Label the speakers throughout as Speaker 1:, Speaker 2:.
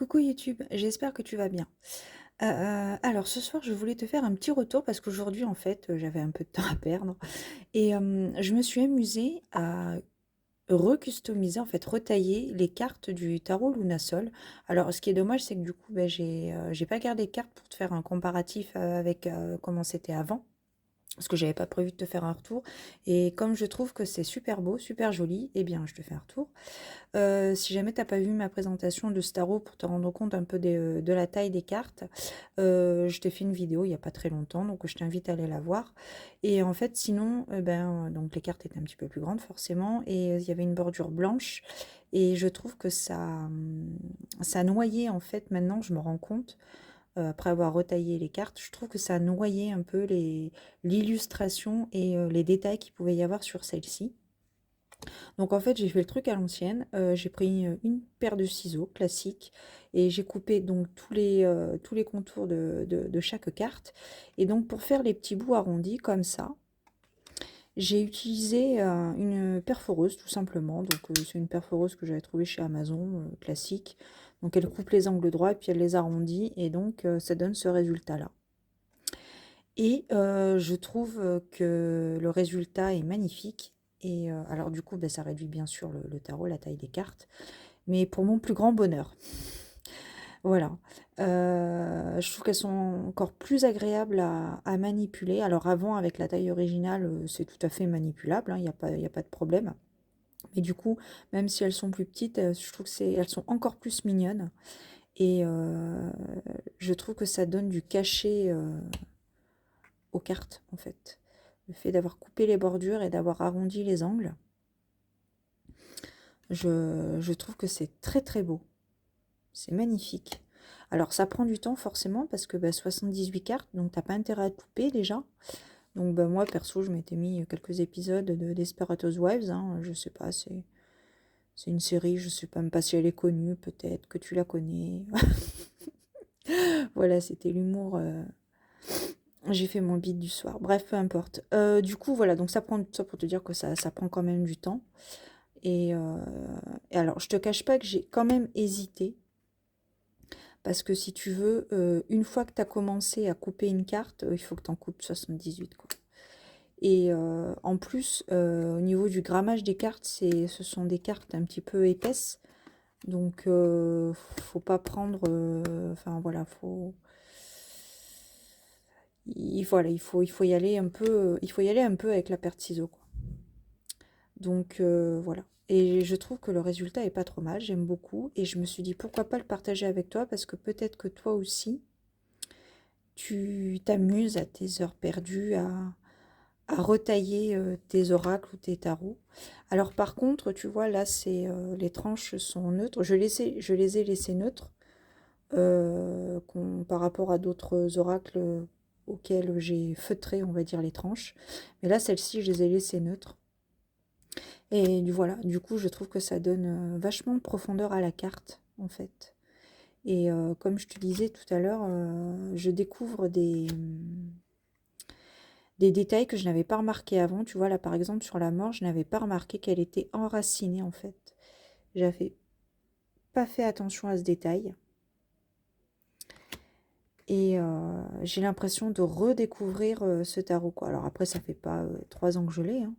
Speaker 1: Coucou YouTube, j'espère que tu vas bien. Alors ce soir, je voulais te faire un petit retour parce qu'aujourd'hui, en fait, j'avais un peu de temps à perdre et je me suis amusée à recustomiser, en fait, retailler les cartes du tarot Lunasol. Alors ce qui est dommage, c'est que du coup, j'ai pas gardé de cartes pour te faire un comparatif, avec, comment c'était avant. Parce que j'avais pas prévu de te faire un retour et comme je trouve que c'est super beau, super joli, eh bien je te fais un retour. Si jamais t'as pas vu ma présentation de Staro pour te rendre compte un peu de la taille des cartes, je t'ai fait une vidéo il y a pas très longtemps, donc je t'invite à aller la voir. Et en fait, sinon, donc les cartes étaient un petit peu plus grandes forcément, et il y avait une bordure blanche. Et je trouve que ça noyait en fait. Maintenant, je me rends compte, après avoir retaillé les cartes, je trouve que ça noyait un peu l'illustration et les détails qu'il pouvait y avoir sur celle-ci. Donc en fait, j'ai fait le truc à l'ancienne. J'ai pris une paire de ciseaux classiques et j'ai coupé donc tous les contours de chaque carte. Et donc pour faire les petits bouts arrondis comme ça, j'ai utilisé une perforeuse tout simplement. Donc c'est une perforeuse que j'avais trouvée chez Amazon, classique. Donc elle coupe les angles droits et puis elle les arrondit et donc ça donne ce résultat-là. Et je trouve que le résultat est magnifique. Et alors du coup, ça réduit bien sûr le tarot, la taille des cartes, mais pour mon plus grand bonheur. Voilà. Je trouve qu'elles sont encore plus agréables à manipuler. Alors avant, avec la taille originale, c'est tout à fait manipulable, hein, il y a pas de problème. Mais du coup, même si elles sont plus petites, je trouve que elles sont encore plus mignonnes. Et je trouve que ça donne du cachet aux cartes, en fait. Le fait d'avoir coupé les bordures et d'avoir arrondi les angles, je trouve que c'est très très beau. C'est magnifique. Alors ça prend du temps forcément parce que 78 cartes, donc t'as pas intérêt à te couper déjà. Donc moi perso je m'étais mis quelques épisodes de Desperate Housewives, hein, je sais pas, c'est une série, je sais pas même pas si elle est connue, peut-être que tu la connais. Voilà, c'était l'humour. J'ai fait mon beat du soir. Bref, peu importe. Du coup, voilà, donc ça prend ça pour te dire que ça prend quand même du temps. Et, euh, et alors, je te cache pas que j'ai quand même hésité. Parce que si tu veux, une fois que tu as commencé à couper une carte, il faut que tu en coupes 78, quoi. Et en plus, au niveau du grammage des cartes, ce sont des cartes un petit peu épaisses. Donc, faut pas prendre. Enfin, voilà, voilà, il faut y aller un peu, il faut y aller un peu avec la paire de ciseaux, quoi. Donc, voilà. Et je trouve que le résultat est pas trop mal, j'aime beaucoup. Et je me suis dit, pourquoi pas le partager avec toi, parce que peut-être que toi aussi, tu t'amuses à tes heures perdues à retailler tes oracles ou tes tarots. Alors par contre, tu vois, là, les tranches sont neutres. Je les ai laissées neutres par rapport à d'autres oracles auxquels j'ai feutré, on va dire, les tranches. Mais là, celle-ci, je les ai laissées neutres. Et voilà, du coup, je trouve que ça donne vachement de profondeur à la carte, en fait. Et comme je te disais tout à l'heure, je découvre des détails que je n'avais pas remarqué avant. Tu vois, là, par exemple, sur la mort, je n'avais pas remarqué qu'elle était enracinée, en fait. J'avais pas fait attention à ce détail. Et j'ai l'impression de redécouvrir ce tarot, quoi. Alors après, ça fait pas 3 ans que je l'ai, hein,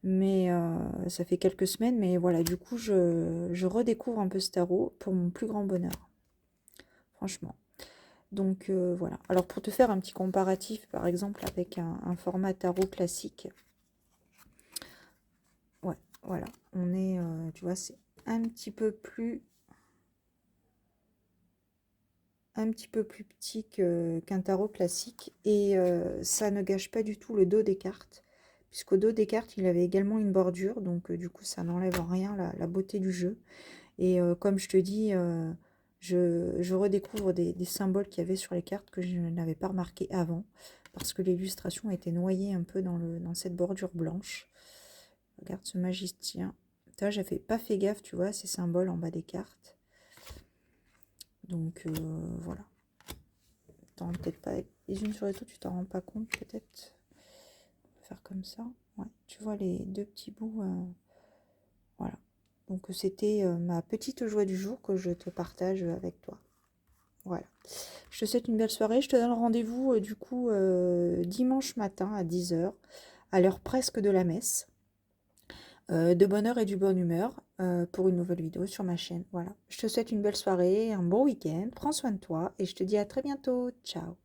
Speaker 1: mais ça fait quelques semaines. Mais voilà, du coup, je redécouvre un peu ce tarot pour mon plus grand bonheur, franchement. Donc voilà. Alors pour te faire un petit comparatif, par exemple, avec un format tarot classique, ouais, voilà, on est, tu vois, c'est un petit peu plus, un petit peu plus petit qu'un tarot classique, et ça ne gâche pas du tout le dos des cartes, puisqu'au dos des cartes, il avait également une bordure, donc du coup, ça n'enlève en rien la beauté du jeu. Et comme je te dis, je redécouvre des symboles qu'il y avait sur les cartes que je n'avais pas remarqué avant, parce que l'illustration était noyée un peu dans cette bordure blanche. Regarde ce magicien. Là, j'avais pas fait gaffe, tu vois, ces symboles en bas des cartes. Donc voilà. Attends, peut-être pas les unes sur les autres, tu t'en rends pas compte peut-être. On va faire comme ça. Ouais, tu vois les deux petits bouts. Voilà. Donc c'était ma petite joie du jour que je te partage avec toi. Voilà. Je te souhaite une belle soirée. Je te donne rendez-vous du coup dimanche matin à 10 h, à l'heure presque de la messe. De bonne heure et du bonne humeur pour une nouvelle vidéo sur ma chaîne. Voilà. Je te souhaite une belle soirée, un bon week-end. Prends soin de toi et je te dis à très bientôt. Ciao.